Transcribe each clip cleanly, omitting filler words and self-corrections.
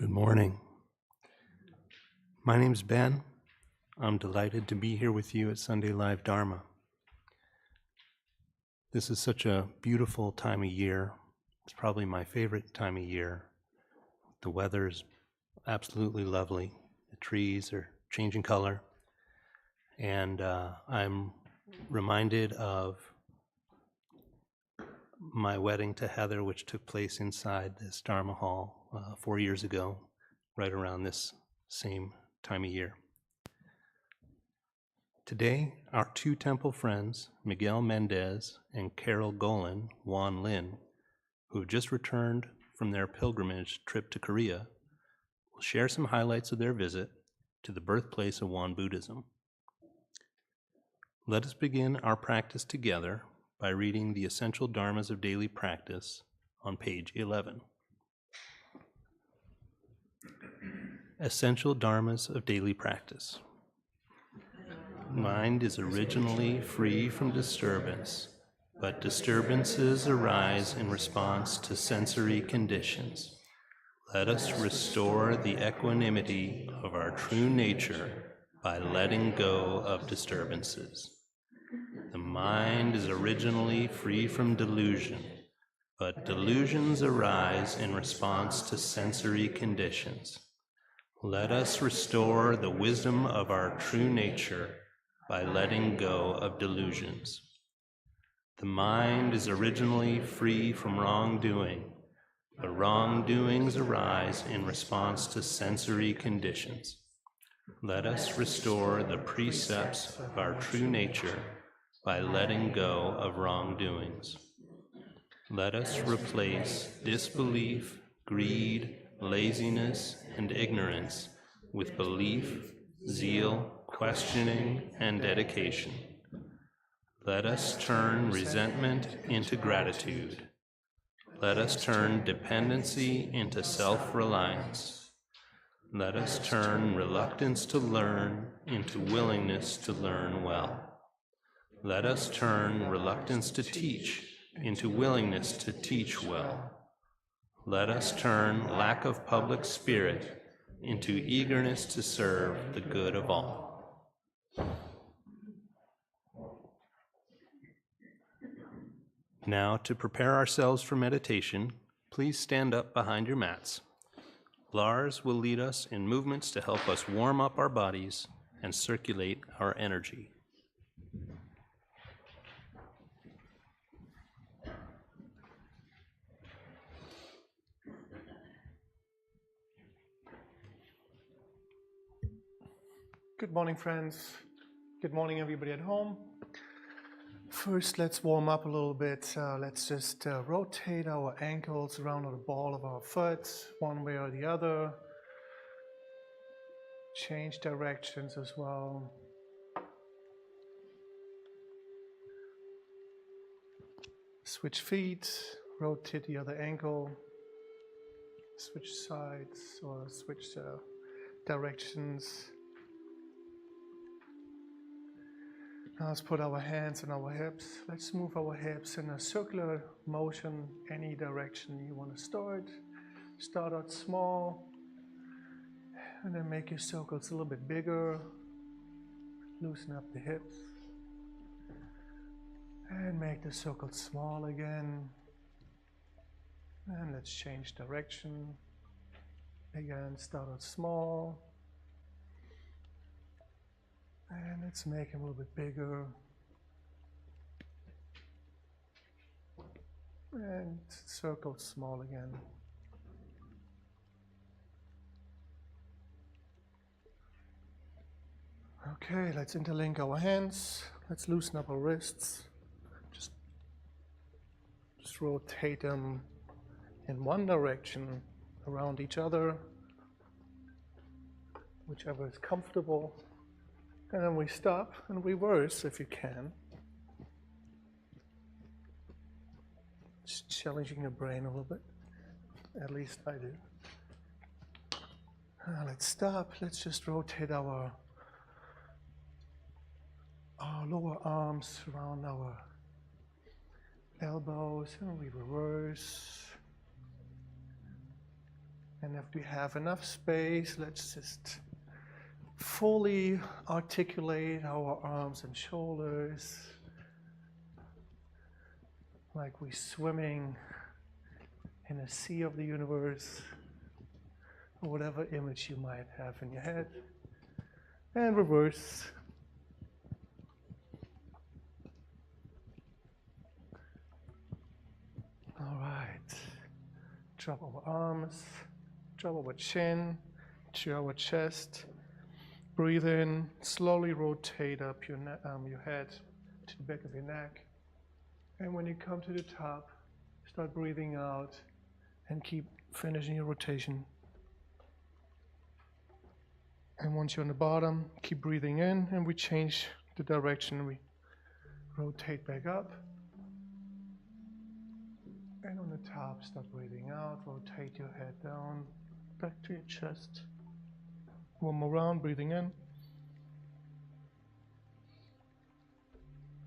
Good morning. My name's Ben. I'm delighted to be here with you at Sunday Live Dharma. This is such a beautiful time of year. It's probably my favorite time of year. The weather's absolutely lovely. The trees are changing color. And I'm reminded of my wedding to Heather, which took place inside this Dharma hall 4 years ago, right around this same time of year. Today, our two temple friends, Miguel Mendez and Carol Golan Wan Lin, who have just returned from their pilgrimage trip to Korea, will share some highlights of their visit to the birthplace of Won Buddhism. Let us begin our practice together by reading the Essential Dharmas of Daily Practice on page 11. Essential Dharmas of Daily Practice. Mind is originally free from disturbance, but disturbances arise in response to sensory conditions. Let us restore the equanimity of our true nature by letting go of disturbances. The mind is originally free from delusion, but delusions arise in response to sensory conditions. Let us restore the wisdom of our true nature by letting go of delusions. The mind is originally free from wrongdoing, but wrongdoings arise in response to sensory conditions. Let us restore the precepts of our true nature by letting go of wrongdoings. Let us replace disbelief, greed, laziness, and ignorance with belief, zeal, questioning, and dedication. Let us turn resentment into gratitude. Let us turn dependency into self-reliance. Let us turn reluctance to learn into willingness to learn well. Let us turn reluctance to teach into willingness to teach well. Let us turn lack of public spirit into eagerness to serve the good of all. Now, to prepare ourselves for meditation, please stand up behind your mats. Lars will lead us in movements to help us warm up our bodies and circulate our energy. Good morning, friends. Good morning, everybody at home. First, let's warm up a little bit. Let's just rotate our ankles around the ball of our foot, one way or the other. Change directions as well. Switch feet, rotate the other ankle, switch sides or switch directions. Now let's put our hands on our hips. Let's move our hips in a circular motion, any direction you want to start. Start out small, and then make your circles a little bit bigger. Loosen up the hips. And make the circles small again. And let's change direction. Again, start out small. And let's make them a little bit bigger. And circle small again. Okay, let's interlink our hands. Let's loosen up our wrists. Just rotate them in one direction around each other, whichever is comfortable. And then we stop and reverse if you can. Just challenging your brain a little bit. At least I do. Let's stop. Let's just rotate our lower arms around our elbows, and we reverse. And if we have enough space, let's just fully articulate our arms and shoulders like we're swimming in a sea of the universe, or whatever image you might have in your head. And reverse. All right. Drop our arms, drop our chin to our chest. Breathe in, slowly rotate up your head to the back of your neck. And when you come to the top, start breathing out and keep finishing your rotation. And once you're on the bottom, keep breathing in, and we change the direction. We rotate back up. And on the top, start breathing out. Rotate your head down, back to your chest. One more round, breathing in.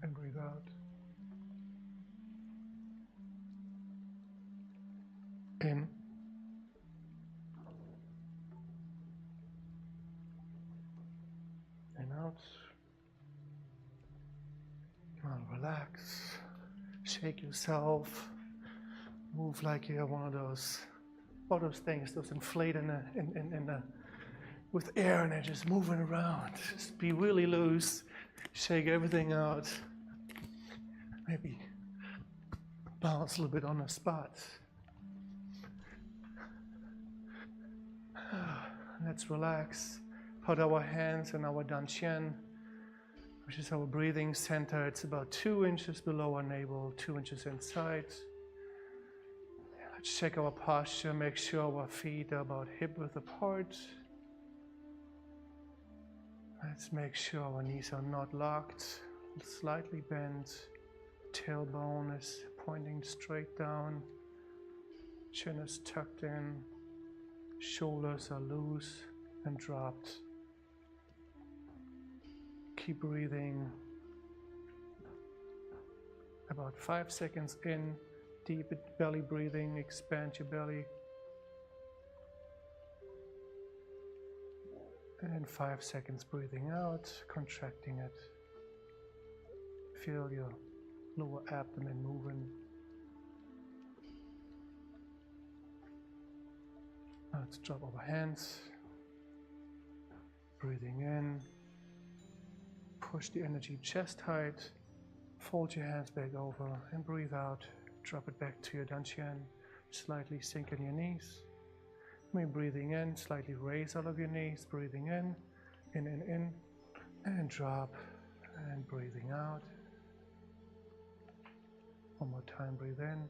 And breathe out. In. And out. Now relax. Shake yourself. Move like you're one of those things, those inflate with air, and they're just moving around. Just be really loose. Shake everything out. Maybe bounce a little bit on the spot. Let's relax. Put our hands in our dantian, which is our breathing center. It's about 2 inches below our navel, 2 inches inside. Let's check our posture, make sure our feet are about hip-width apart. Let's make sure our knees are not locked, slightly bent. Tailbone is pointing straight down. Chin is tucked in. Shoulders are loose and dropped. Keep breathing. About 5 seconds in. Deep belly breathing, expand your belly. And 5 seconds breathing out, contracting it. Feel your lower abdomen moving. Let's drop our hands. Breathing in. Push the energy chest height. Fold your hands back over and breathe out. Drop it back to your dantian. Slightly sink in your knees. Maybe breathing in, slightly raise out of your knees. Breathing in, and drop, and breathing out. One more time, breathe in,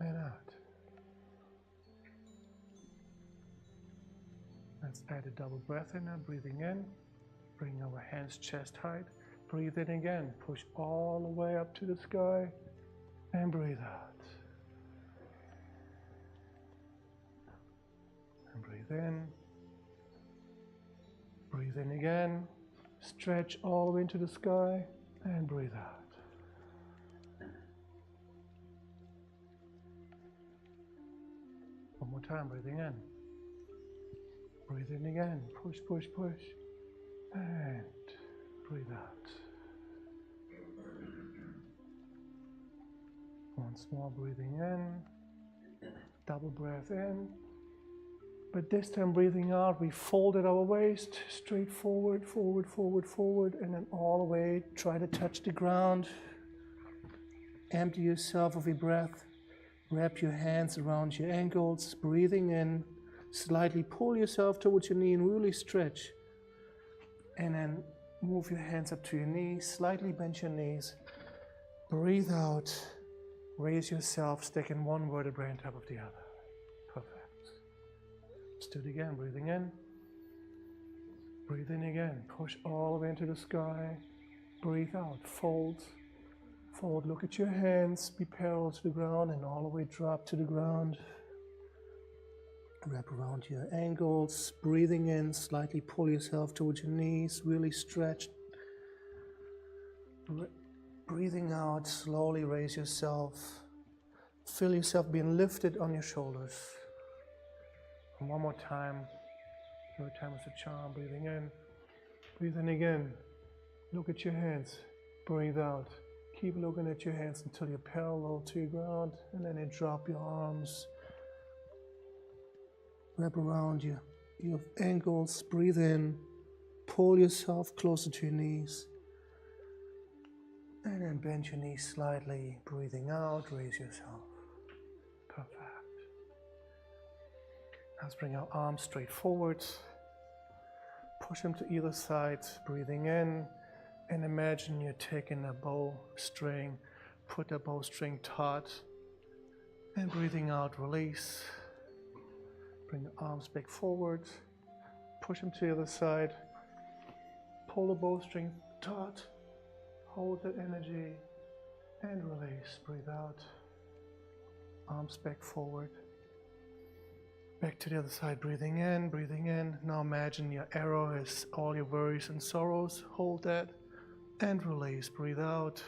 and out. Let's add a double breath in now, breathing in. Bring our hands chest height. Breathe in again. Push all the way up to the sky. And breathe out. And breathe in. Breathe in again. Stretch all the way into the sky. And breathe out. One more time, breathing in. Breathe in again. Push, push, push. And breathe out. Once more, breathing in. Double breath in. But this time, breathing out, we folded our waist straight forward, forward, forward, forward, and then all the way. Try to touch the ground. Empty yourself of your breath. Wrap your hands around your ankles. Breathing in. Slightly pull yourself towards your knee and really stretch. And then move your hands up to your knees, slightly bend your knees. Breathe out, raise yourself, sticking one vertebrae on top of the other. Perfect. Let's do it again, breathing in. Breathe in again, push all the way into the sky. Breathe out, fold. Fold, look at your hands, be parallel to the ground and all the way drop to the ground. Wrap around your ankles, breathing in, slightly pull yourself towards your knees, really stretch. Breathing out, slowly raise yourself. Feel yourself being lifted on your shoulders. And one more time. Every time is a charm. Breathing in. Breathe in again. Look at your hands. Breathe out. Keep looking at your hands until you're parallel to your ground. And then you drop your arms. Wrap around your ankles. Breathe in. Pull yourself closer to your knees. And then bend your knees slightly. Breathing out. Raise yourself. Perfect. Let's bring our arms straight forward. Push them to either side. Breathing in. And imagine you're taking a bowstring. Put the bowstring taut. And breathing out, release. Bring the arms back forward. Push them to the other side. Pull the bowstring taut. Hold that energy. And release. Breathe out. Arms back forward. Back to the other side. Breathing in, breathing in. Now imagine your arrow is all your worries and sorrows. Hold that. And release. Breathe out.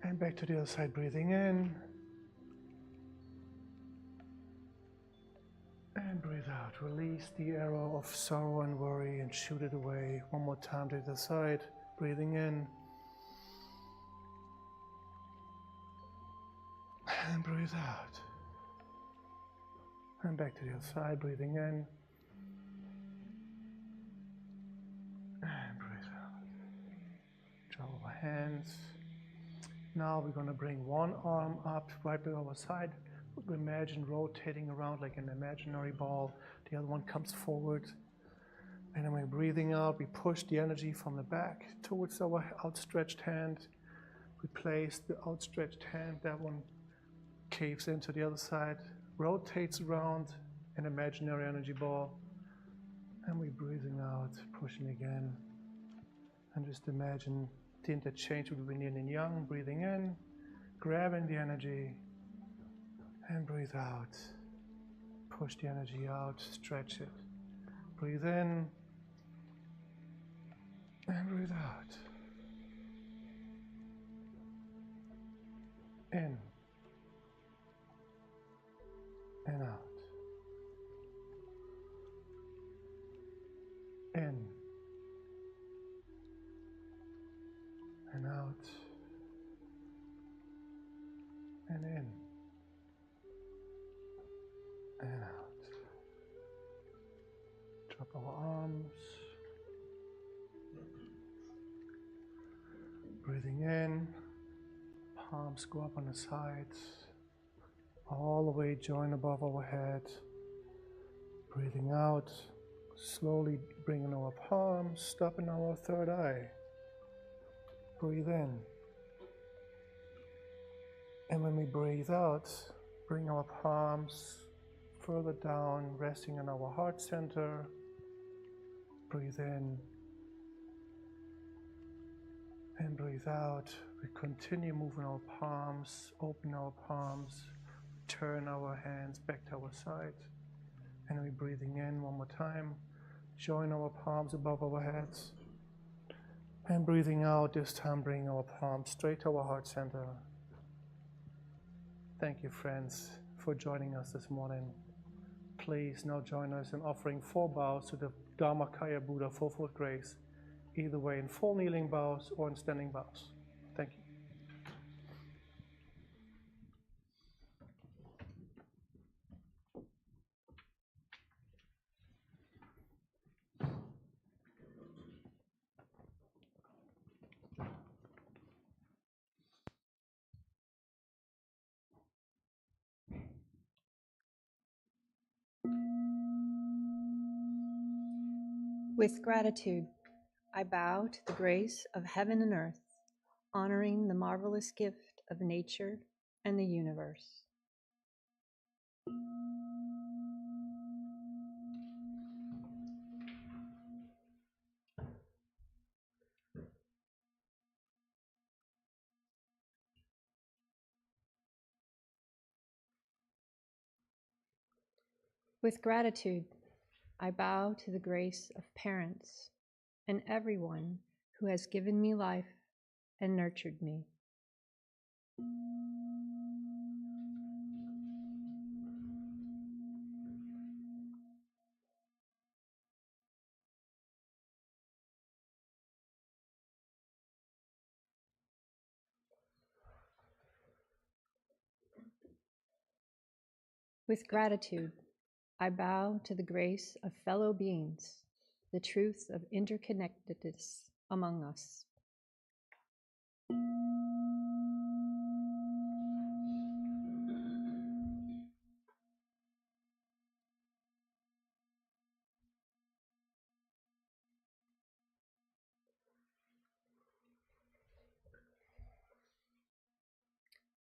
And back to the other side. Breathing in. And breathe out. Release the arrow of sorrow and worry and shoot it away. One more time to the other side. Breathing in. And breathe out. And back to the other side. Breathing in. And breathe out. Drop our hands. Now we're going to bring one arm up right by our side. Imagine rotating around like an imaginary ball. The other one comes forward. And then we're breathing out. We push the energy from the back towards our outstretched hand. We place the outstretched hand. That one caves into the other side. Rotates around an imaginary energy ball. And we're breathing out, pushing again. And just imagine the interchange between yin and yang. Breathing in, grabbing the energy. And breathe out. Push the energy out, stretch it. Breathe in. And breathe out. In. And out. In. And out. And in. And out. Drop our arms. Breathing in. Palms go up on the sides. All the way join above our head. Breathing out. Slowly bringing our palms, stopping our third eye. Breathe in. And when we breathe out, bring our palms further down, resting in our heart center. Breathe in. And breathe out. We continue moving our palms, open our palms, turn our hands back to our side. And we're breathing in one more time. Join our palms above our heads. And breathing out, this time bring our palms straight to our heart center. Thank you, friends, for joining us this morning. Please now join us in offering 4 bows to the Dharmakaya Buddha, Fourfold Grace, either way in full kneeling bows or in standing bows. Thank you. With gratitude, I bow to the grace of heaven and earth, honoring the marvelous gift of nature and the universe. With gratitude, I bow to the grace of parents and everyone who has given me life and nurtured me. With gratitude, I bow to the grace of fellow beings, the truth of interconnectedness among us.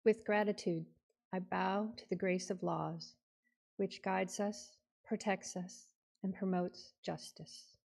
With gratitude, I bow to the grace of laws, which guides us, protects us, and promotes justice.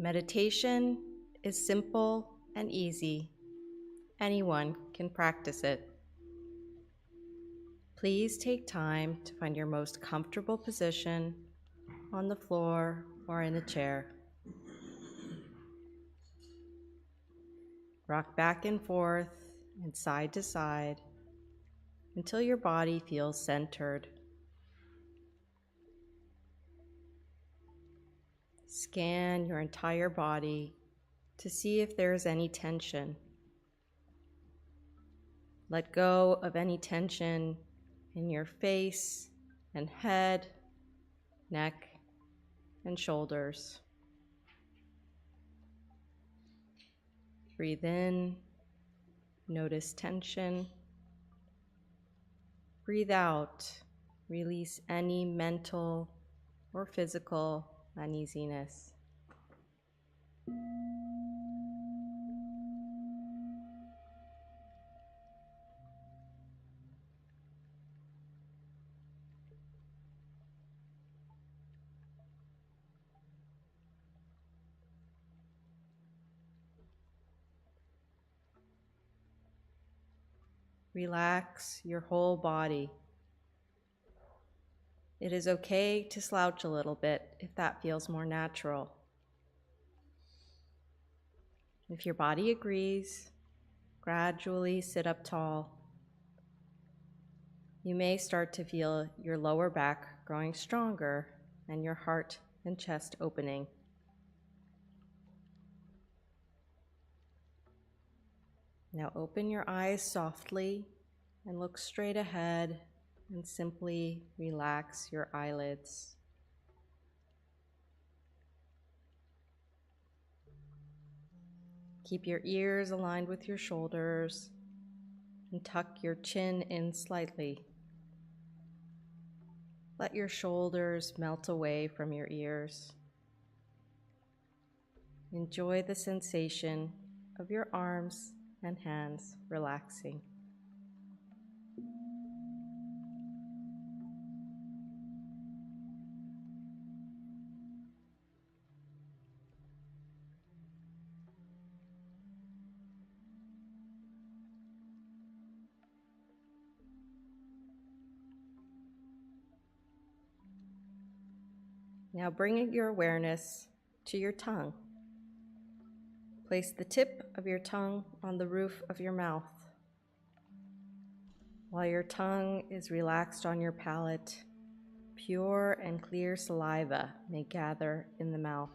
Meditation is simple and easy. Anyone can practice it. Please take time to find your most comfortable position on the floor or in a chair. Rock back and forth and side to side until your body feels centered. Scan your entire body to see if there is any tension. Let go of any tension in your face and head, neck, and shoulders. Breathe in, notice tension. Breathe out, release any mental or physical uneasiness. Relax your whole body. It is okay to slouch a little bit if that feels more natural. If your body agrees, gradually sit up tall. You may start to feel your lower back growing stronger and your heart and chest opening. Now open your eyes softly and look straight ahead and simply relax your eyelids. Keep your ears aligned with your shoulders and tuck your chin in slightly. Let your shoulders melt away from your ears. Enjoy the sensation of your arms and hands relaxing. Now bring your awareness to your tongue. Place the tip of your tongue on the roof of your mouth. While your tongue is relaxed on your palate, pure and clear saliva may gather in the mouth.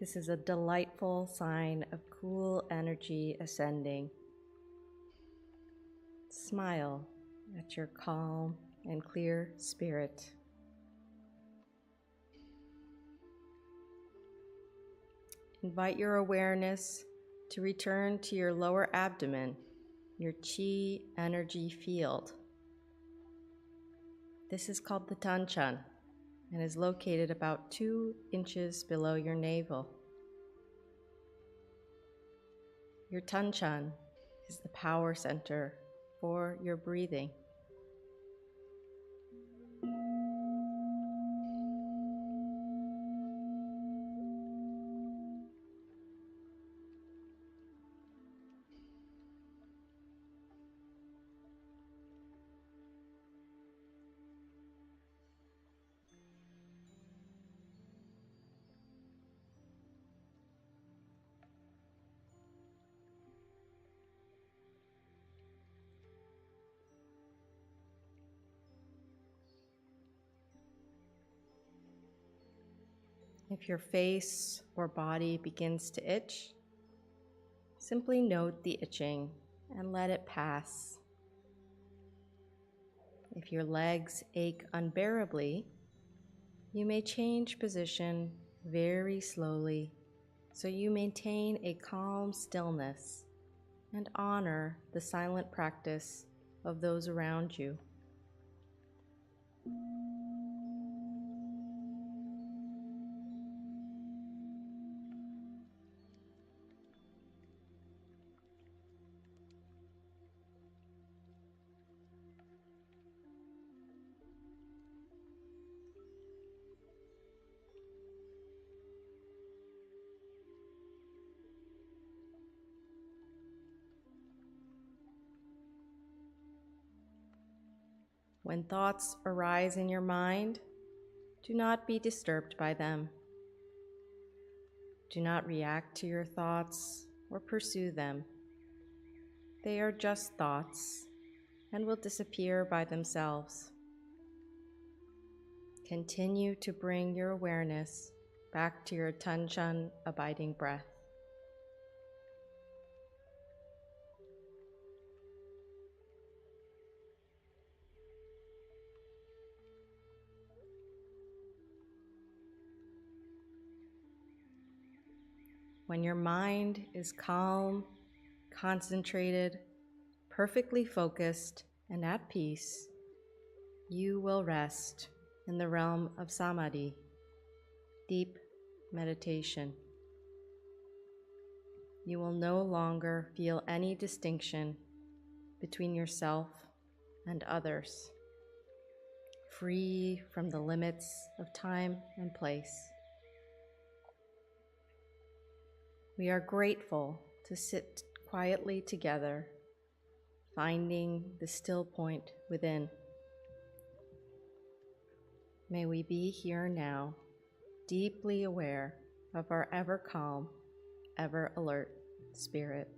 This is a delightful sign of cool energy ascending. Smile at your calm and clear spirit. Invite your awareness to return to your lower abdomen, your Qi energy field. This is called the Tanchan and is located about 2 inches below your navel. Your Tanchan is the power center for your breathing. If your face or body begins to itch, simply note the itching and let it pass. If your legs ache unbearably, you may change position very slowly so you maintain a calm stillness and honor the silent practice of those around you. When thoughts arise in your mind, do not be disturbed by them. Do not react to your thoughts or pursue them. They are just thoughts and will disappear by themselves. Continue to bring your awareness back to your Tanchan abiding breath. When your mind is calm, concentrated, perfectly focused, and at peace, you will rest in the realm of samadhi, deep meditation. You will no longer feel any distinction between yourself and others, free from the limits of time and place. We are grateful to sit quietly together, finding the still point within. May we be here now, deeply aware of our ever calm, ever alert spirit.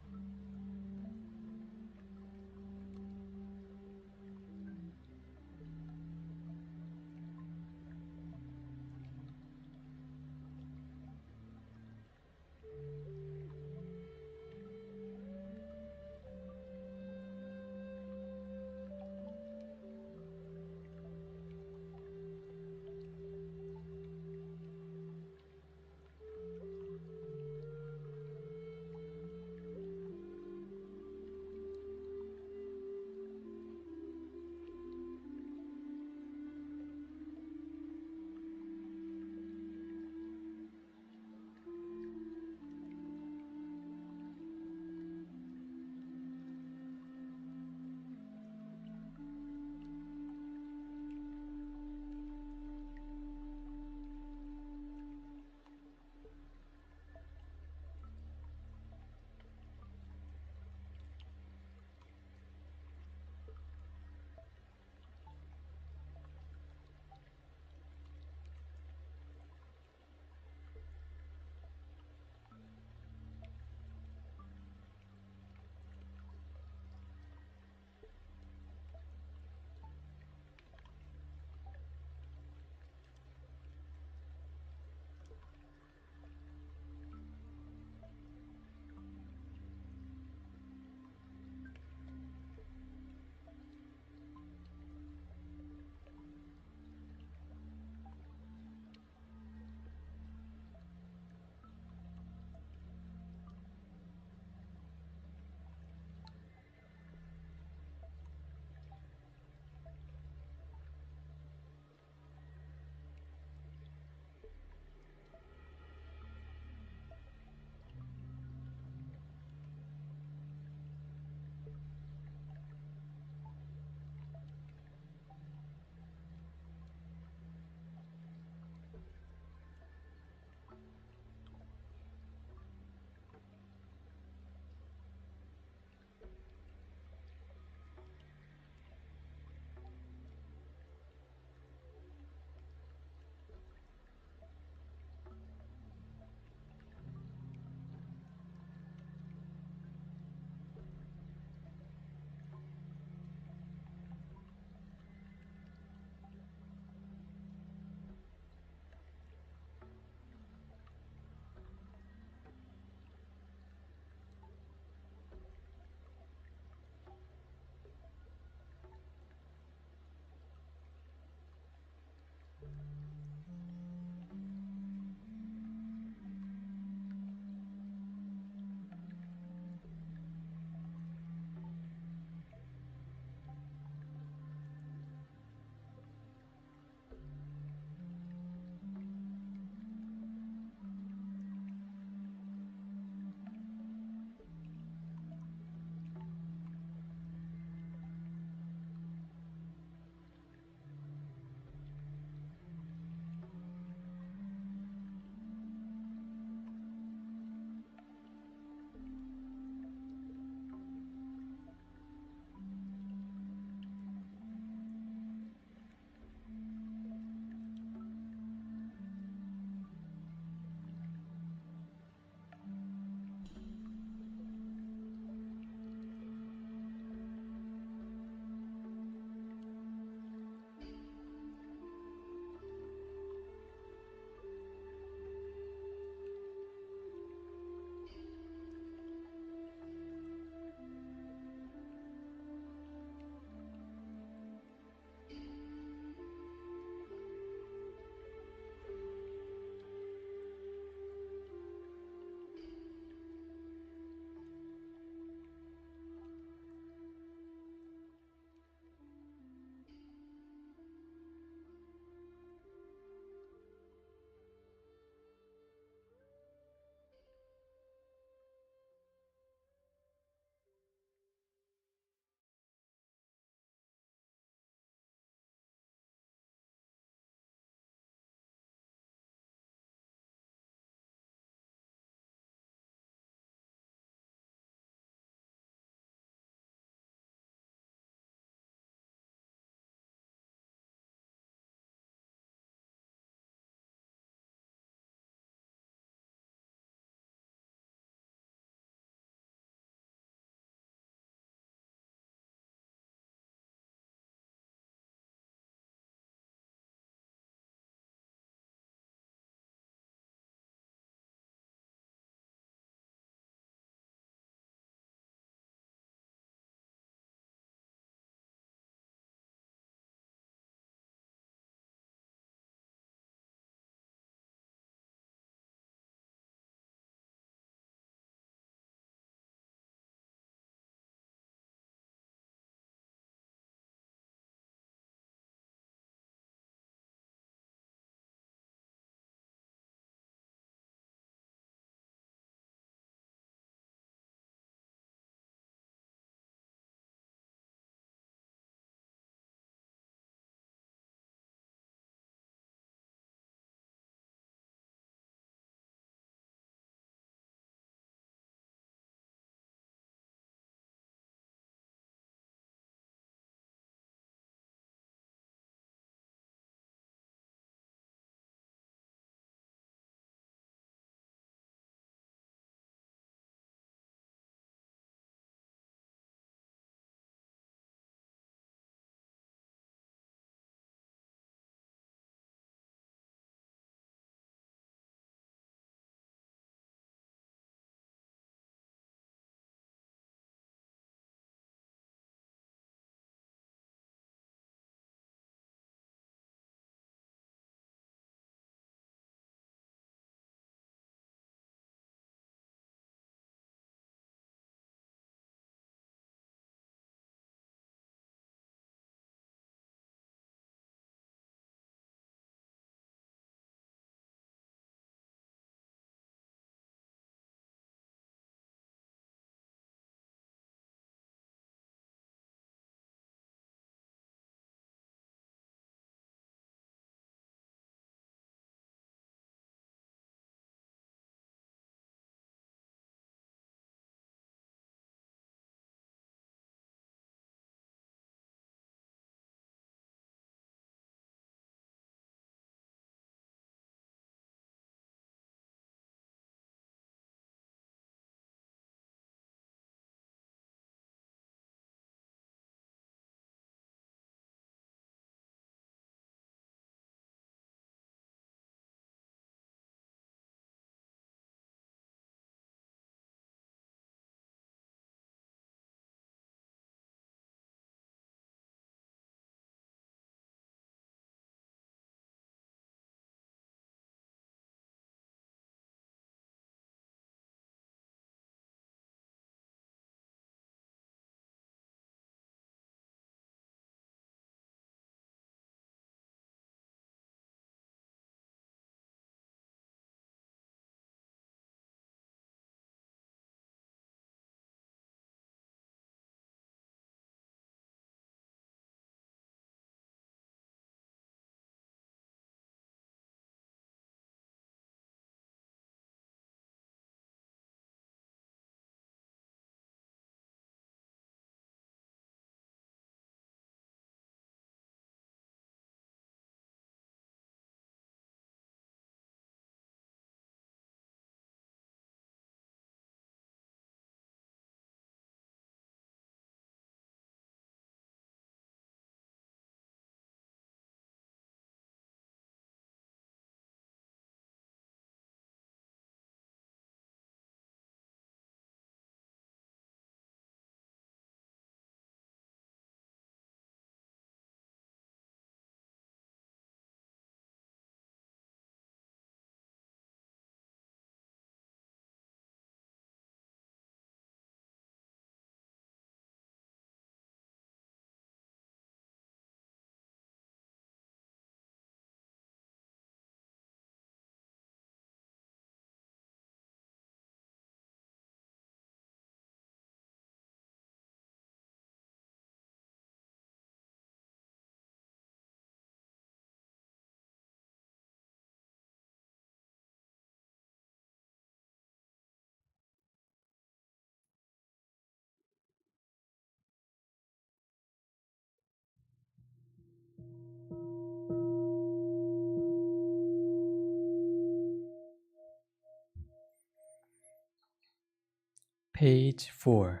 Page 4.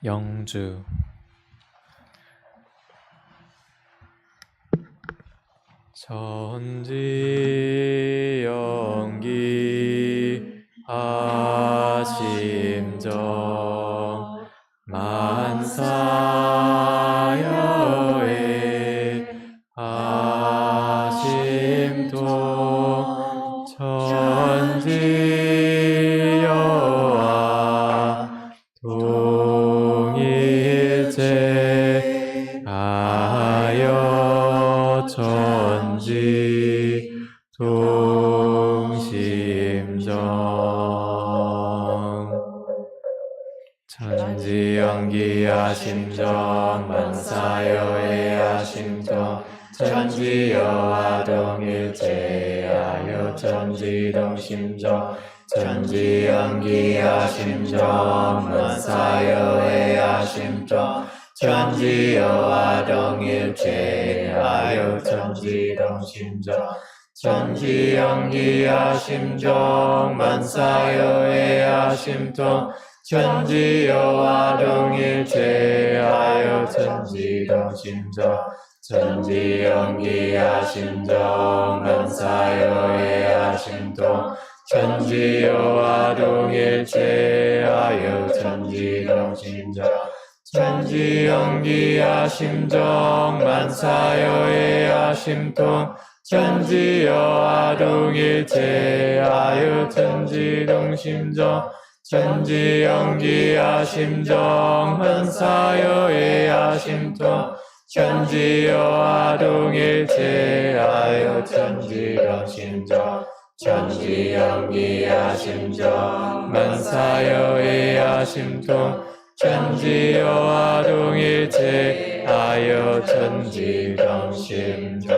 영주. 천지연기 아심정 만사여의 아심통 천지여와 동일체 아여 천지 동심정 천지연기야 심정 만사여야 심정 천지여와 동일체하여 천지동심정 천지연기야 심정 만사여야 심정 천지여와 동일체하여 천지동심정 천지연기야 심정 만사여야 심정 천지여와 동일체하여 천지동심정 천지연기야 심정 만사여야 심정 천지여와 동일체하여 천지동심정 천지연기야 심정 만사여야 심정 천지여와 동일체하여 천지동심정 천지연기야 심정 만사여야 심정 천지여와 동일체하여 천지동심정 천지연기야 심정 만사여야 심정 천지여와 동일체하여 천지동심정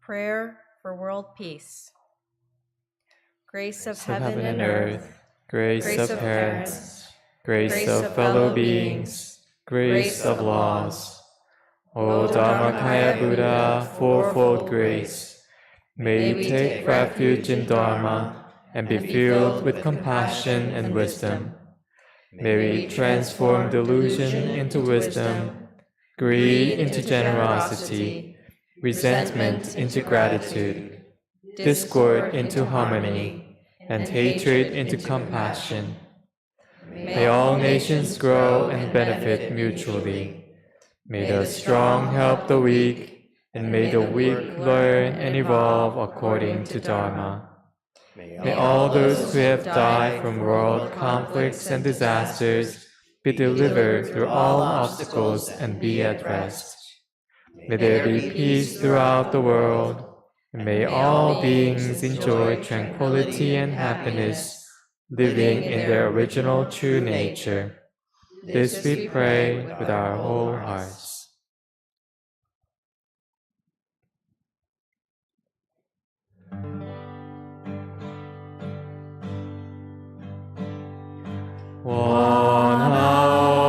Prayer for world peace. Grace of heaven and earth, grace of parents, grace of fellow beings, grace of laws. O Dharmakaya Buddha, fourfold grace, may we take refuge in Dharma and be filled with compassion and wisdom. May we transform delusion into wisdom, greed into generosity, resentment into gratitude, discord into harmony, and hatred into compassion. May all nations grow and benefit mutually. May the strong help the weak, and may the weak learn and evolve according to Dharma. May all those who have died from world conflicts and disasters be delivered through all obstacles and be at rest. May there be peace throughout the world, and may all beings enjoy tranquility and happiness, living in their original true nature. This we pray with our whole hearts.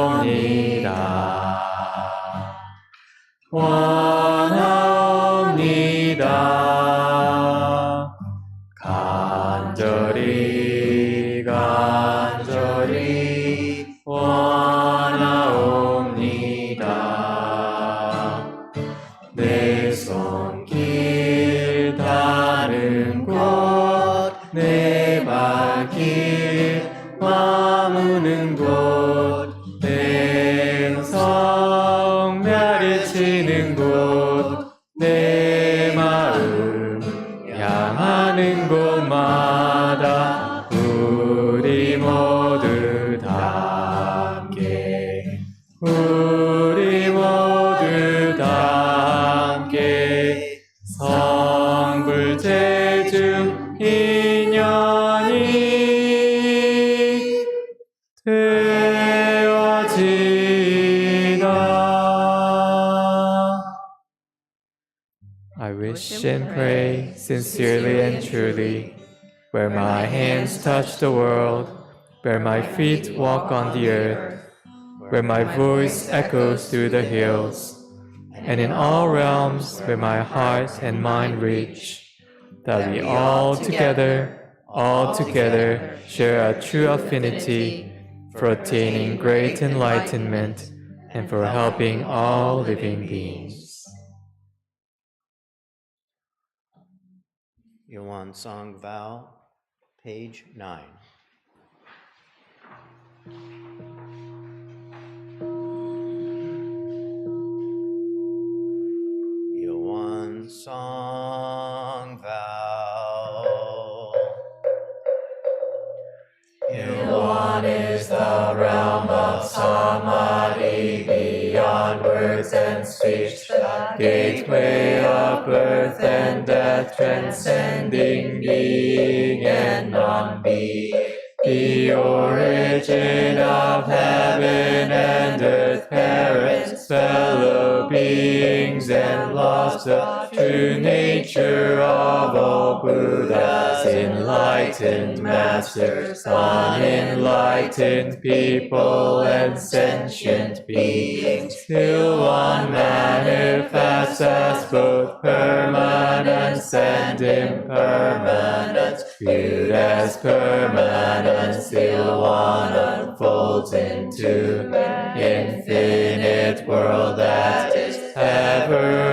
원하옵니다. 원하옵니다. 간절히 원하옵니다. 내 손길 닿는 곳, 내 발길 머무는 곳, 내 성멸이 치는 곳, 내 마음 향하는 곳마다 우리 모두 다 함께, 우리 모두 다 함께 성불제주 인연이 I wish and pray sincerely and truly where my hands touch the world, where my feet walk on the earth, where my voice echoes through the hills, and in all realms where my heart and mind reach, that we all together share a true affinity for attaining great enlightenment and for helping all living beings. Yuan Song Vow, page 9. Yuan Song Vow. Yuan is the realm of samadhi beyond words and speech, the gateway of birth and death, transcending being and non-being, the origin of heaven and earth, parents, fellow beings, and lost the true nature of all Buddhas, enlightened masters, unenlightened people, and sentient beings. Till one manifests as both permanence and impermanence, viewed as permanence, till one unfolds into an infinite world that is ever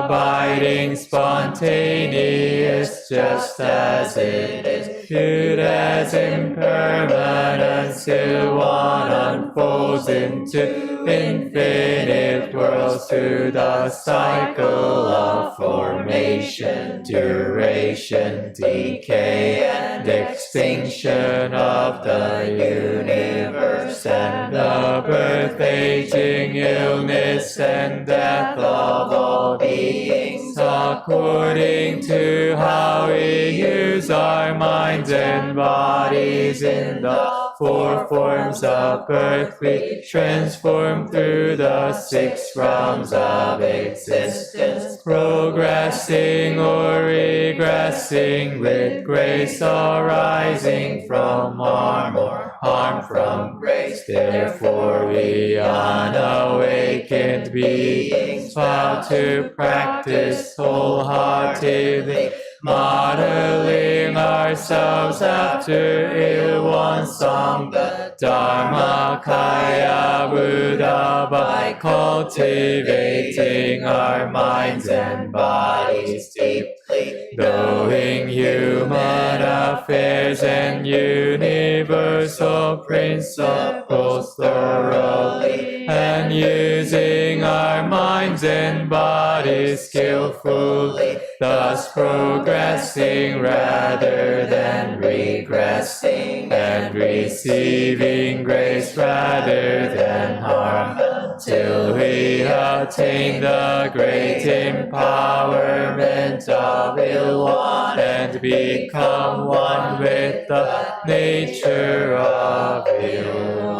abiding, spontaneous, just as it is, viewed as impermanence, till one unfolds into infinite worlds through the cycle of formation, duration, decay, and extinction of the universe, and the birth, aging, illness, and death of all beings, according to how we use our minds and bodies. In the four forms of birth we transform through the 6 realms of existence, progressing or regressing, with grace arising from harm or harm from grace. Therefore we unawakened beings vow to practice wholeheartedly, modeling ourselves after Ilwan Song, the Dharmakaya Buddha, by cultivating our minds and bodies deeply, knowing human affairs and universal principles thoroughly, and using our minds and bodies skillfully, thus progressing rather than regressing, and receiving grace rather than harm, till we attain the great empowerment of Ilwan and become one with the nature of Ilwan.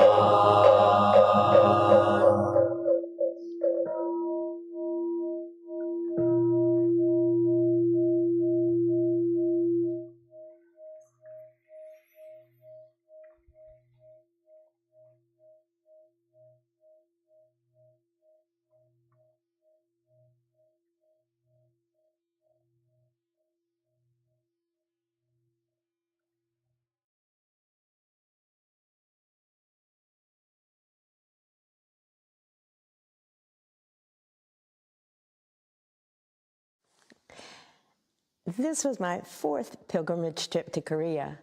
This was my 4th pilgrimage trip to Korea,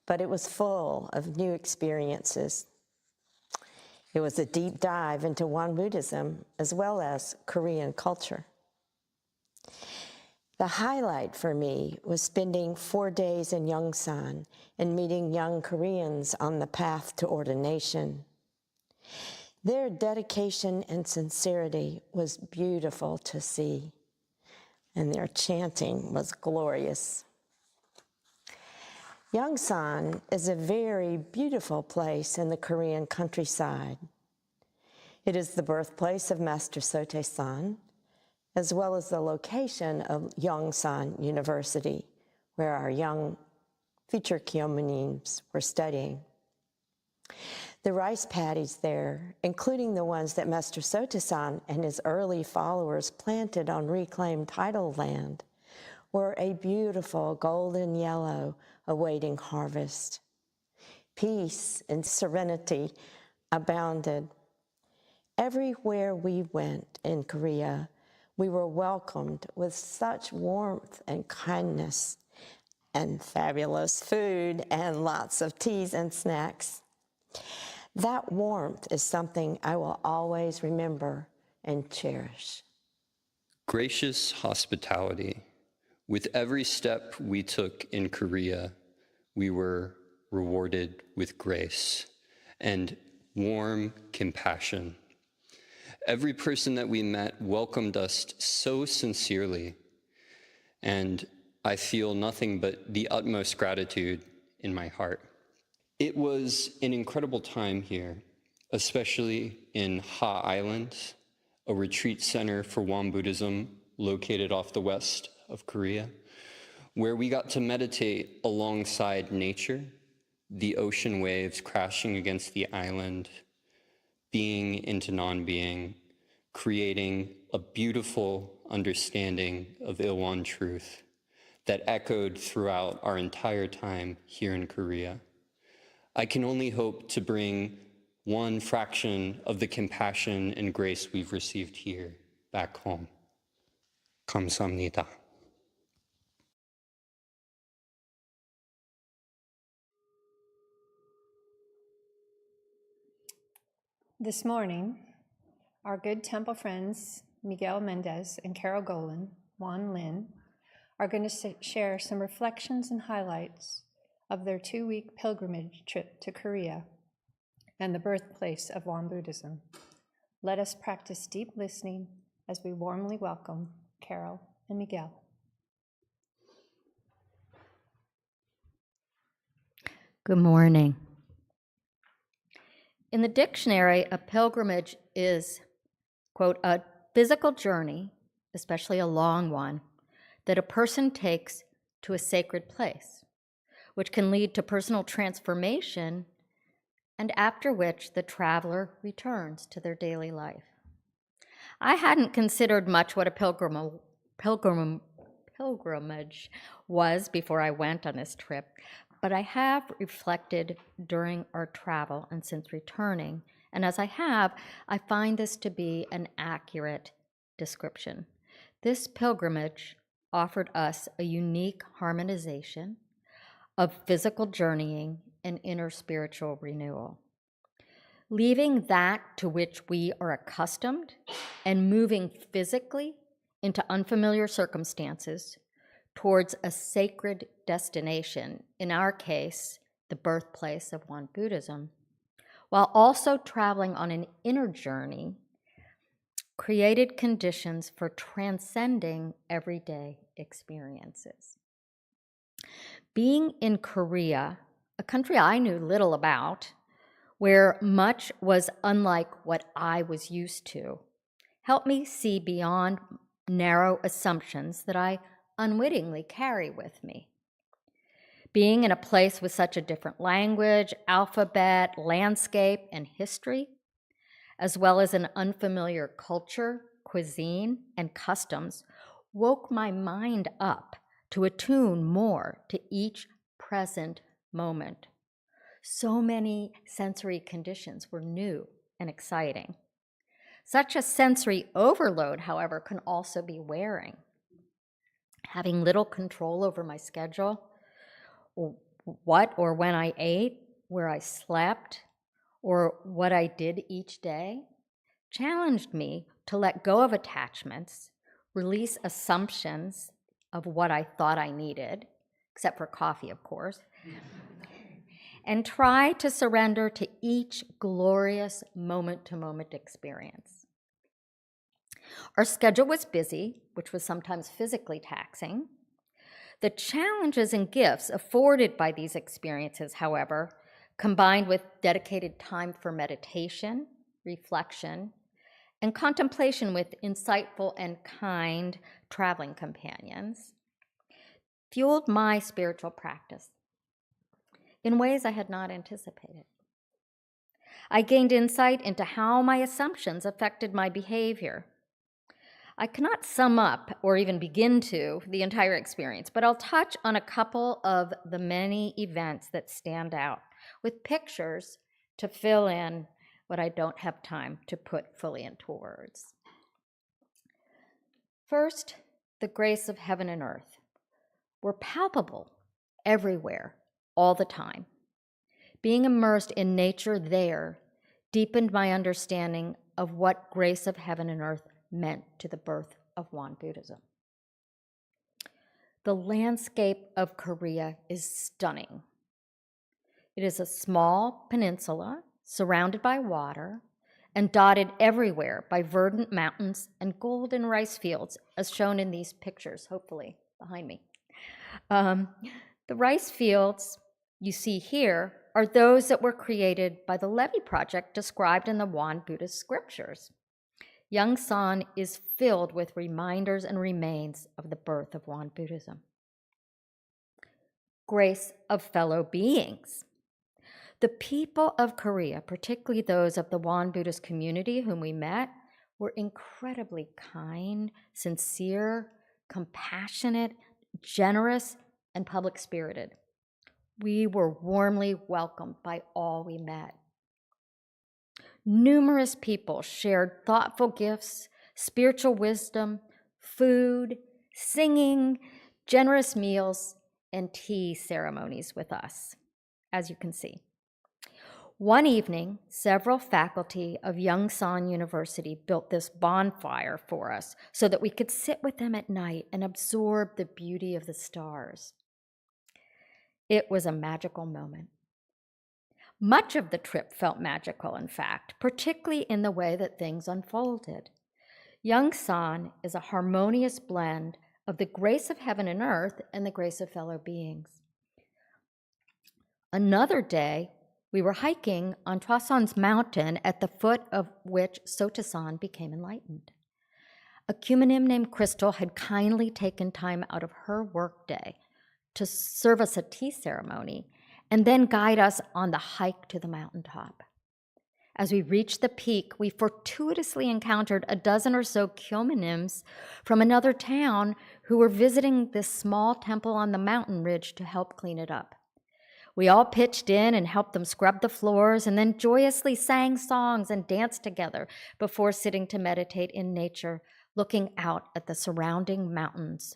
but it was full of new experiences. It was a deep dive into Won Buddhism as well as Korean culture. The highlight for me was spending 4 days in Yongsan and meeting young Koreans on the path to ordination. Their dedication and sincerity was beautiful to see, and their chanting was glorious. Yongsan is a very beautiful place in the Korean countryside. It is the birthplace of Master Sotae-san, as well as the location of Yongsan University, where our young future Kyomunims were studying. The rice paddies there, including the ones that Master Sotasan and his early followers planted on reclaimed tidal land, were a beautiful golden yellow awaiting harvest. Peace and serenity abounded. Everywhere we went in Korea, we were welcomed with such warmth and kindness, and fabulous food and lots of teas and snacks. That warmth is something I will always remember and cherish. Gracious hospitality. With every step we took in Korea, we were rewarded with grace and warm compassion. Every person that we met welcomed us so sincerely, and I feel nothing but the utmost gratitude in my heart. It was an incredible time here, especially in Ha Island, a retreat center for Won Buddhism located off the west of Korea, where we got to meditate alongside nature, the ocean waves crashing against the island, being into non-being, creating a beautiful understanding of Ilwan truth that echoed throughout our entire time here in Korea. I can only hope to bring one fraction of the compassion and grace we've received here back home. 감사합니다. This morning, our good temple friends, Miguel Mendez and Carol Golan, Juan Lin, are going to share some reflections and highlights of their 2-week pilgrimage trip to Korea and the birthplace of Won Buddhism. Let us practice deep listening as we warmly welcome Carol and Miguel. Good morning. In the dictionary, a pilgrimage is, quote, a physical journey, especially a long one, that a person takes to a sacred place, which can lead to personal transformation, and after which the traveler returns to their daily life. I hadn't considered much what a pilgrimage was before I went on this trip, but I have reflected during our travel and since returning, and as I have, I find this to be an accurate description. This pilgrimage offered us a unique harmonization of physical journeying and inner spiritual renewal. Leaving that to which we are accustomed and moving physically into unfamiliar circumstances towards a sacred destination, in our case, the birthplace of Won Buddhism, while also traveling on an inner journey, created conditions for transcending everyday experiences. Being in Korea, a country I knew little about, where much was unlike what I was used to, helped me see beyond narrow assumptions that I unwittingly carry with me. Being in a place with such a different language, alphabet, landscape, and history, as well as an unfamiliar culture, cuisine, and customs, woke my mind up to attune more to each present moment. So many sensory conditions were new and exciting. Such a sensory overload, however, can also be wearing. Having little control over my schedule, what or when I ate, where I slept, or what I did each day, challenged me to let go of attachments, release assumptions of what I thought I needed, except for coffee, of course, and try to surrender to each glorious moment-to-moment experience. Our schedule was busy, which was sometimes physically taxing. The challenges and gifts afforded by these experiences, however, combined with dedicated time for meditation, reflection, and contemplation with insightful and kind traveling companions, fueled my spiritual practice in ways I had not anticipated. I gained insight into how my assumptions affected my behavior. I cannot sum up or even begin to the entire experience, but I'll touch on a couple of the many events that stand out with pictures to fill in what I don't have time to put fully into words. First, the grace of heaven and earth were palpable everywhere, all the time. Being immersed in nature there deepened my understanding of what grace of heaven and earth meant to the birth of Won Buddhism. The landscape of Korea is stunning. It is a small peninsula surrounded by water and dotted everywhere by verdant mountains and golden rice fields, as shown in these pictures, hopefully behind me. The rice fields you see here are those that were created by the Levy Project described in the Won Buddhist scriptures. Yongsan is filled with reminders and remains of the birth of Won Buddhism. Grace of fellow beings. The people of Korea, particularly those of the Won Buddhist community whom we met, were incredibly kind, sincere, compassionate, generous, and public-spirited. We were warmly welcomed by all we met. Numerous people shared thoughtful gifts, spiritual wisdom, food, singing, generous meals, and tea ceremonies with us, as you can see. One evening, several faculty of Yongsan University built this bonfire for us so that we could sit with them at night and absorb the beauty of the stars. It was a magical moment. Much of the trip felt magical, in fact, particularly in the way that things unfolded. Yongsan is a harmonious blend of the grace of heaven and earth and the grace of fellow beings. Another day, we were hiking on Hwasun's mountain, at the foot of which Sotasan became enlightened. A cumanim named Crystal had kindly taken time out of her workday to serve us a tea ceremony and then guide us on the hike to the mountaintop. As we reached the peak, we fortuitously encountered a dozen or so Kyominims from another town who were visiting this small temple on the mountain ridge to help clean it up. We all pitched in and helped them scrub the floors and then joyously sang songs and danced together before sitting to meditate in nature, looking out at the surrounding mountains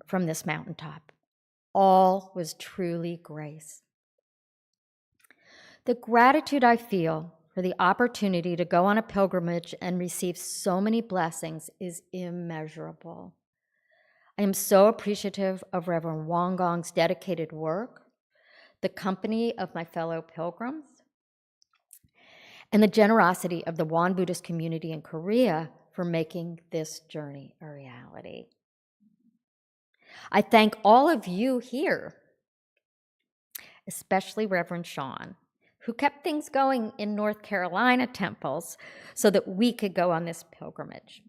from this mountaintop. All was truly grace. The gratitude I feel for the opportunity to go on a pilgrimage and receive so many blessings is immeasurable. I am so appreciative of Reverend Won Gong's dedicated work, the company of my fellow pilgrims, and the generosity of the Won Buddhist community in Korea for making this journey a reality. I thank all of you here, especially Reverend Sean, who kept things going in North Carolina temples so that we could go on this pilgrimage.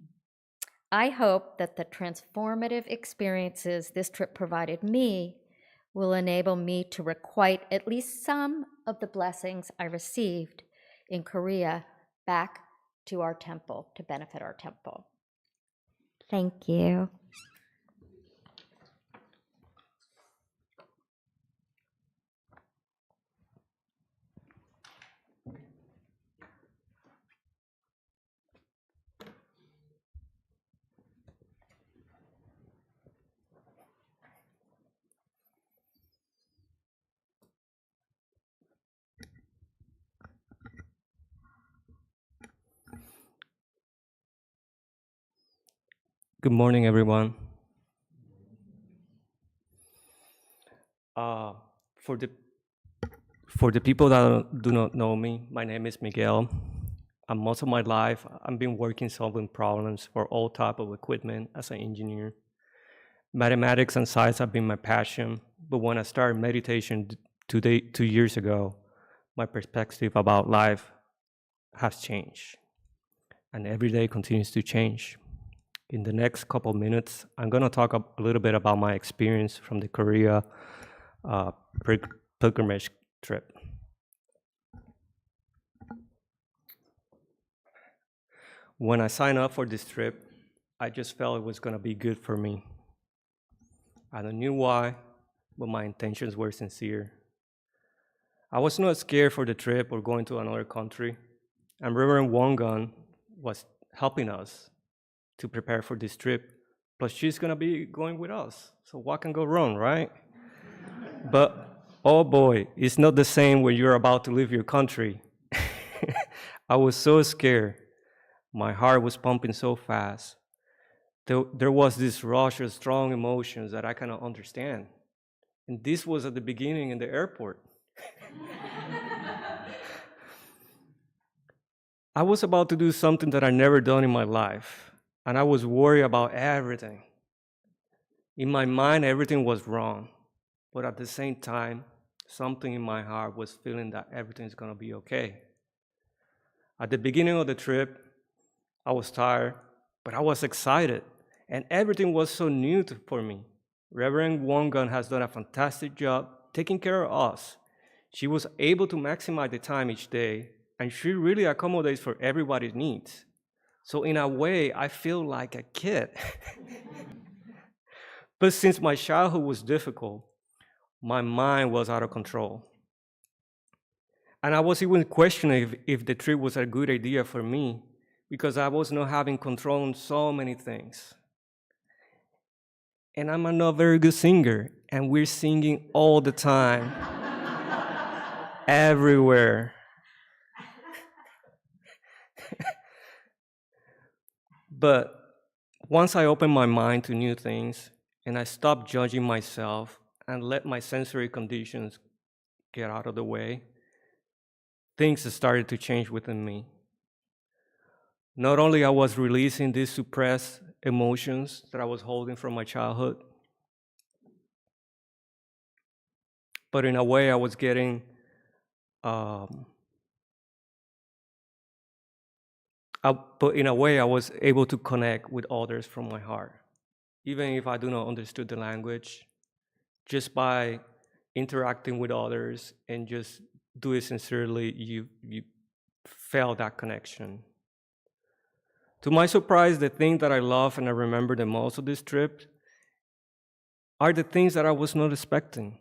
I hope that the transformative experiences this trip provided me will enable me to requite at least some of the blessings I received in Korea back to our temple, to benefit our temple. Thank you. Good morning, everyone. For the people that do not know me, my name is Miguel. And most of my life, I've been working solving problems for all type of equipment as an engineer. Mathematics and science have been my passion, but when I started meditation 2 years ago, my perspective about life has changed, and every day continues to change. In the next couple minutes, I'm going to talk a little bit about my experience from the Korea pilgrimage trip. When I signed up for this trip, I just felt it was going to be good for me. I don't know why, but my intentions were sincere. I was not scared for the trip or going to another country, and Reverend Won was helping us to prepare for this trip. Plus, she's going to be going with us, so what can go wrong, right? But, oh boy, it's not the same when you're about to leave your country. I was so scared. My heart was pumping so fast. There was this rush of strong emotions that I cannot understand. And this was at the beginning in the airport. I was about to do something that I never done in my life, and I was worried about everything. In my mind, everything was wrong, but at the same time, something in my heart was feeling that everything's gonna be okay. At the beginning of the trip, I was tired, but I was excited, and everything was so new for me. Reverend Won has done a fantastic job taking care of us. She was able to maximize the time each day, and she really accommodates for everybody's needs. So in a way, I feel like a kid. But since my childhood was difficult, my mind was out of control. And I was even questioning if the trip was a good idea for me, because I was not having control on so many things. And I'm not a very good singer, and we're singing all the time, everywhere. But once I opened my mind to new things, and I stopped judging myself and let my sensory conditions get out of the way, things started to change within me. Not only I was releasing these suppressed emotions that I was holding from my childhood, but in a way I was getting I was able to connect with others from my heart. Even if I do not understand the language, just by interacting with others and just do it sincerely, you felt that connection. To my surprise, the thing that I love and I remember the most of this trip are the things that I was not expecting.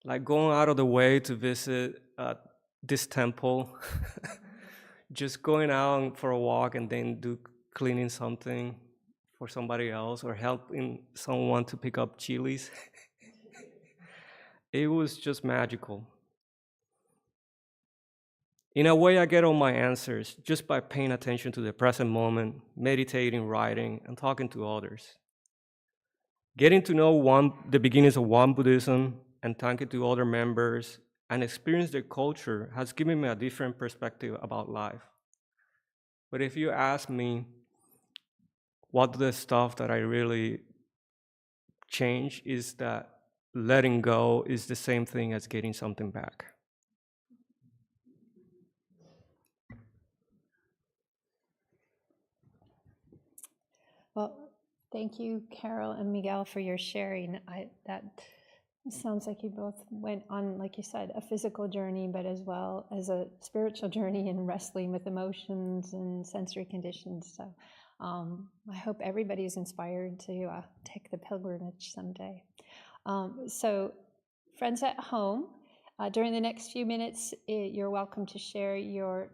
Like going out of the way to visit this temple, just going out for a walk and then cleaning something for somebody else or helping someone to pick up chilies. It was just magical. In a way, I get all my answers just by paying attention to the present moment, meditating, writing, and talking to others. Getting to know the beginnings of Won Buddhism and talking to other members and experience their culture has given me a different perspective about life. But if you ask me what the stuff that I really change is that letting go is the same thing as getting something back. Well, thank you, Carol and Miguel, for your sharing. That sounds like you both went on, like you said, a physical journey, but as well as a spiritual journey in wrestling with emotions and sensory conditions. So I hope everybody is inspired to take the pilgrimage someday. So friends at home, during the next few minutes, you're welcome to share your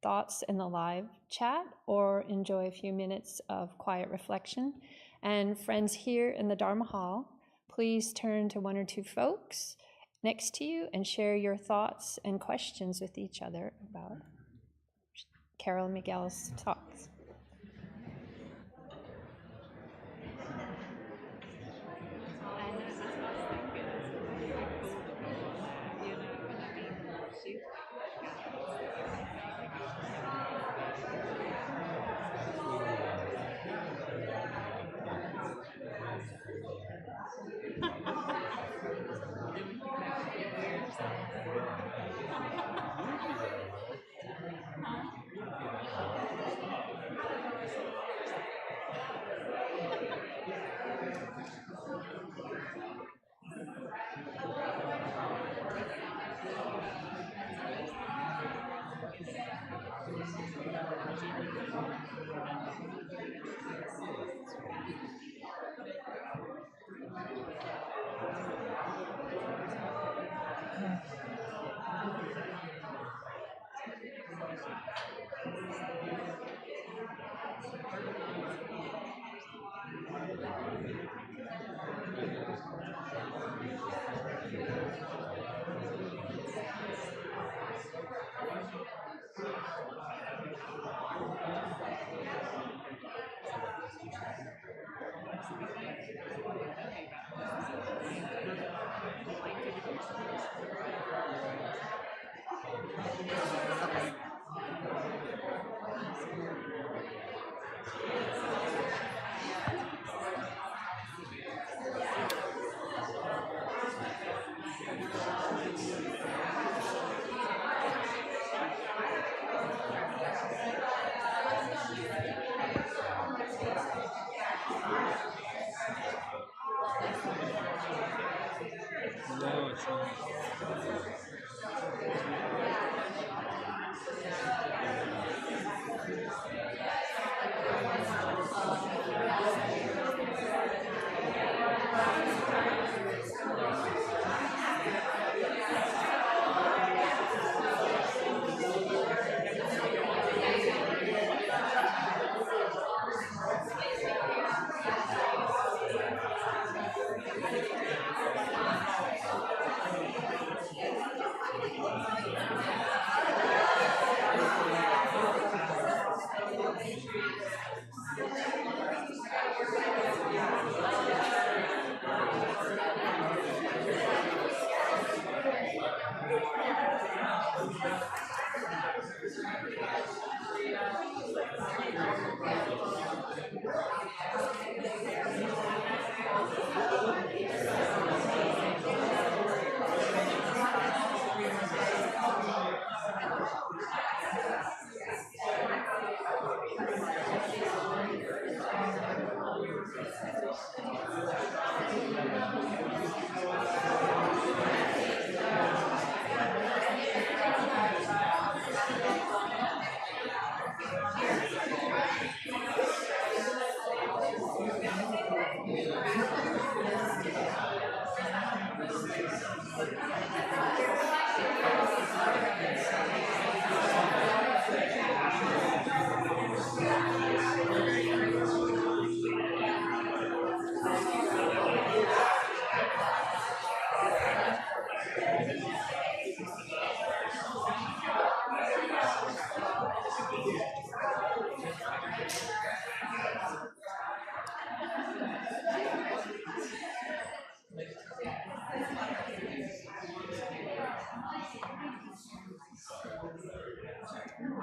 thoughts in the live chat or enjoy a few minutes of quiet reflection. And friends here in the Dharma Hall, please turn to one or two folks next to you and share your thoughts and questions with each other about Carol and Miguel's talks.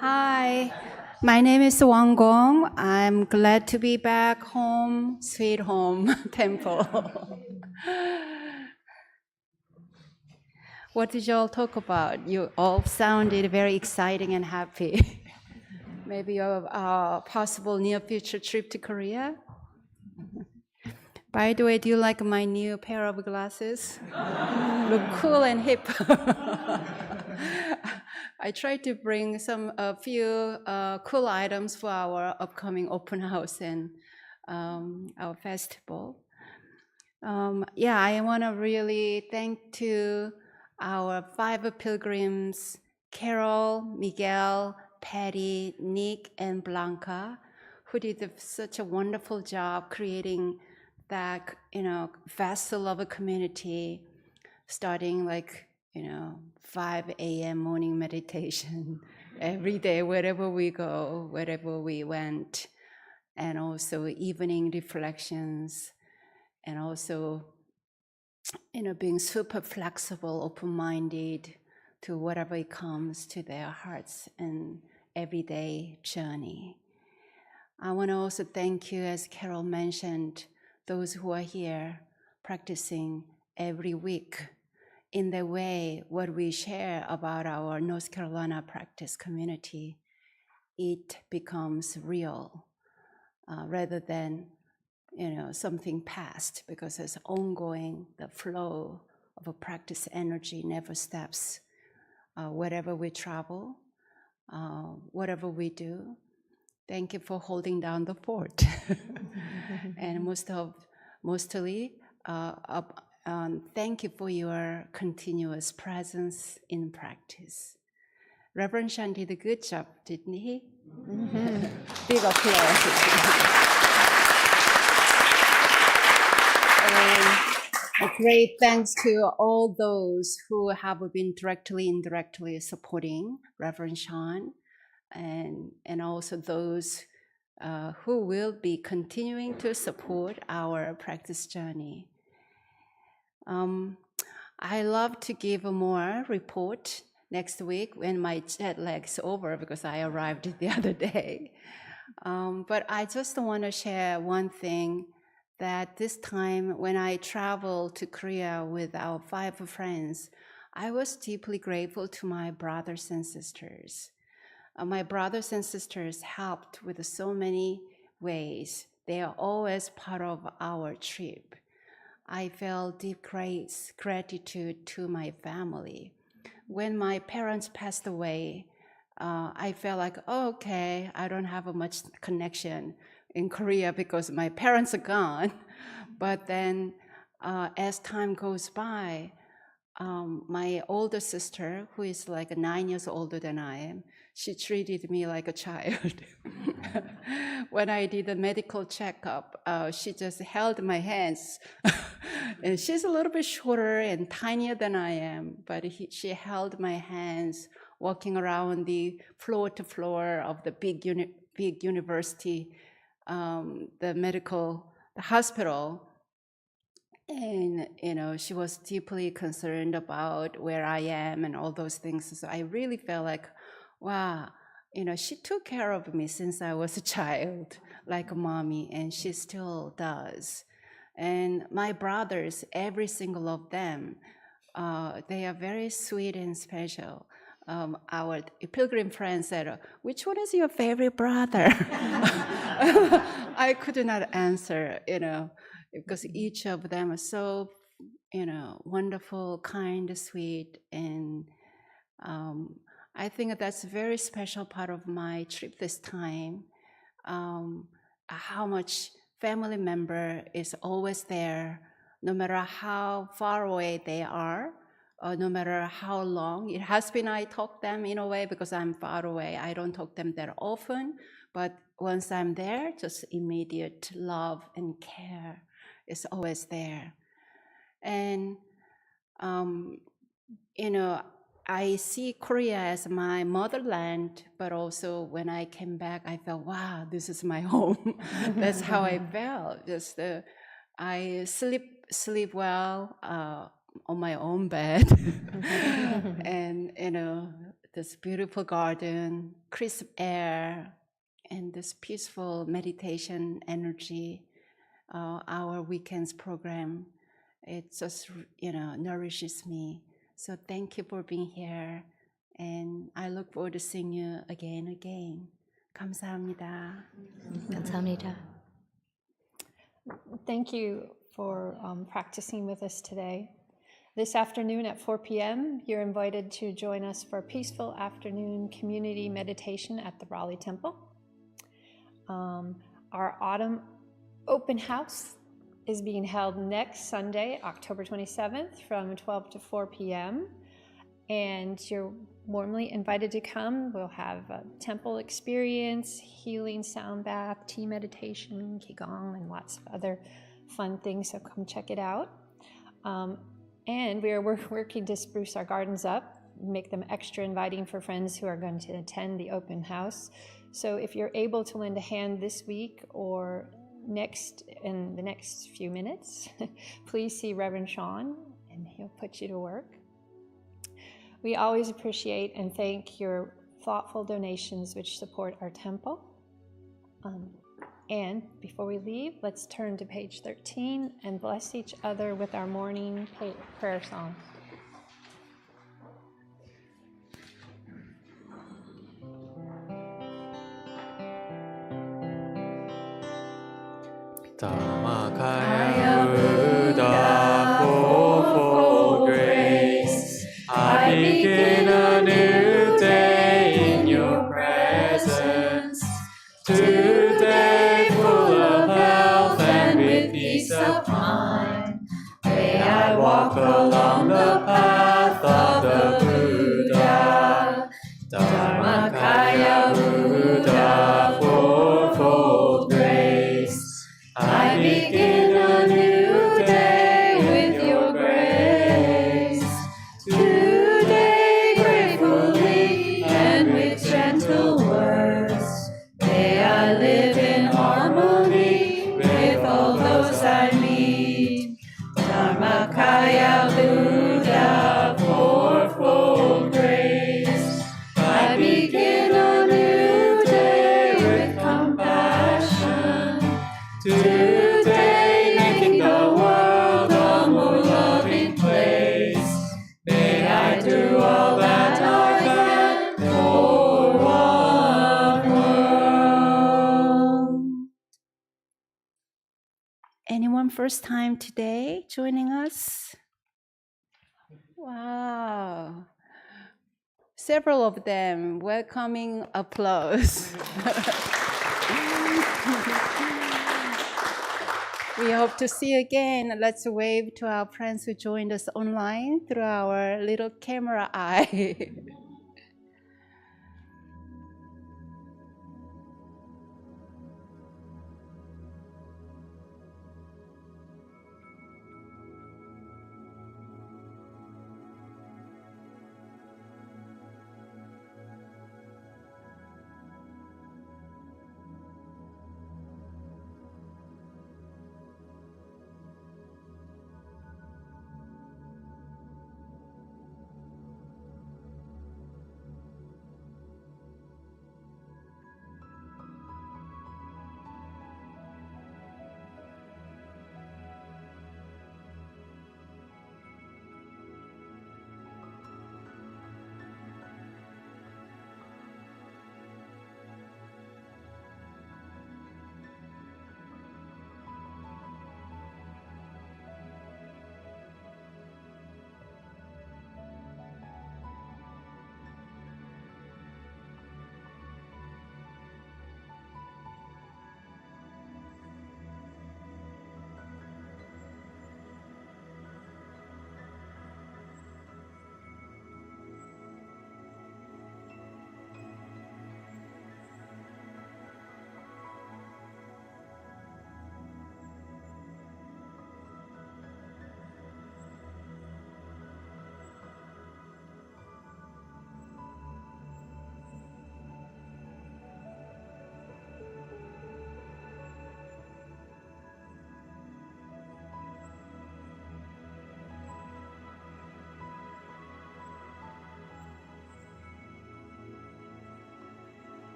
Hi, my name is Won Gong. I'm glad to be back home, sweet home temple. What did you all talk about? You all sounded very exciting and happy. Maybe a possible near future trip to Korea? By the way, do you like my new pair of glasses? Look cool and hip. I tried to bring a few cool items for our upcoming open house and our festival. I want to really thank to our 5 pilgrims, Carol, Miguel, Patty, Nick, and Blanca, who did such a wonderful job creating that vessel of a community, starting 5 a.m. morning meditation every day, wherever we go, wherever we went, and also evening reflections, and also being super flexible, open-minded to whatever it comes to their hearts and everyday journey. I want to also thank you, as Carol mentioned, those who are here practicing every week in the way what we share about our North Carolina practice community, it becomes real rather than something past, because it's ongoing. The flow of a practice energy never stops. Wherever we travel, whatever we do, thank you for holding down the fort. And mostly, thank you for your continuous presence in practice. Reverend Shan did a good job, didn't he? Mm-hmm. Big applause. A great thanks to all those who have been directly, indirectly supporting Reverend Sean, and also those who will be continuing to support our practice journey. I love to give more report next week when my jet lag's over because I arrived the other day. But I just want to share one thing, that this time when I traveled to Korea with our 5 friends, I was deeply grateful to my brothers and sisters. My brothers and sisters helped with so many ways. They are always part of our trip. I felt deep gratitude to my family. When my parents passed away, I felt like, oh, okay, I don't have much connection in Korea because my parents are gone. But then as time goes by, my older sister, who is like 9 years older than I am, she treated me like a child. When I did a medical checkup, she just held my hands. And she's a little bit shorter and tinier than I am, but she held my hands walking around the floor to floor of the big university, the hospital. And, she was deeply concerned about where I am and all those things. So I really felt like, wow, she took care of me since I was a child, like a mommy, and she still does. And my brothers, every single of them, they are very sweet and special. Our pilgrim friend said, which one is your favorite brother? I could not answer, because each of them are so, wonderful, kind, sweet, and I think that's a very special part of my trip this time. How much family member is always there, no matter how far away they are, or no matter how long. It has been I talk them in a way because I'm far away. I don't talk them that often, but once I'm there, just immediate love and care is always there. And, I see Korea as my motherland, but also when I came back, I felt, wow, this is my home. That's how I felt. Just I sleep well on my own bed, and this beautiful garden, crisp air, and this peaceful meditation energy. Our weekends program, it just nourishes me. So thank you for being here, and I look forward to seeing you again. 감사합니다. 감사합니다. Thank you for practicing with us today. This afternoon at 4 p.m., you're invited to join us for a peaceful afternoon community meditation at the Raleigh Temple. Our autumn open house is being held next Sunday, October 27th from 12 to 4 p.m. And you're warmly invited to come. We'll have a temple experience, healing sound bath, tea meditation, Qi Gong, and lots of other fun things, so come check it out. And we are working to spruce our gardens up, make them extra inviting for friends who are going to attend the open house. So if you're able to lend a hand this week or in the next few minutes, please see Reverend Sean and he'll put you to work. We always appreciate and thank your thoughtful donations which support our temple. And before we leave, let's turn to page 13 and bless each other with our morning prayer song. Dharma Kaya Buddha, fourfold grace. I begin a new day in your presence. Today full of health and with peace of mind. May I walk along the path of the Buddha. Dharma Kaya Buddha, fourfold grace. I begin a new day with your grace. Today gratefully and with gentle words, may I live in harmony with all those I meet. Dharma Kaya Buddha. today, making the world a more loving place. May I do all that I can for one world. Anyone first time today joining us? Wow. Several of them welcoming applause. We hope to see you again. Let's wave to our friends who joined us online through our little camera eye.